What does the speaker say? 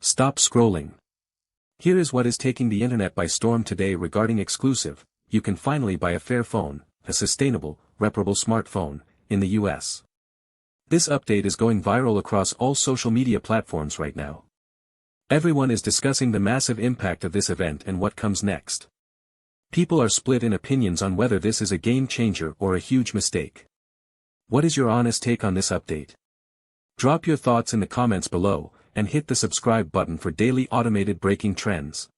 Stop scrolling. Here is what is taking the internet by storm today regarding exclusive. You can finally buy a Fairphone, a sustainable, repairable smartphone, in the US. This update is going viral across all social media platforms right now. Everyone is discussing the massive impact of this event and what comes next. People are split in opinions on whether this is a game changer or a huge mistake. What is your honest take on this update? Drop your thoughts in the comments below, and hit the subscribe button for daily automated breaking trends.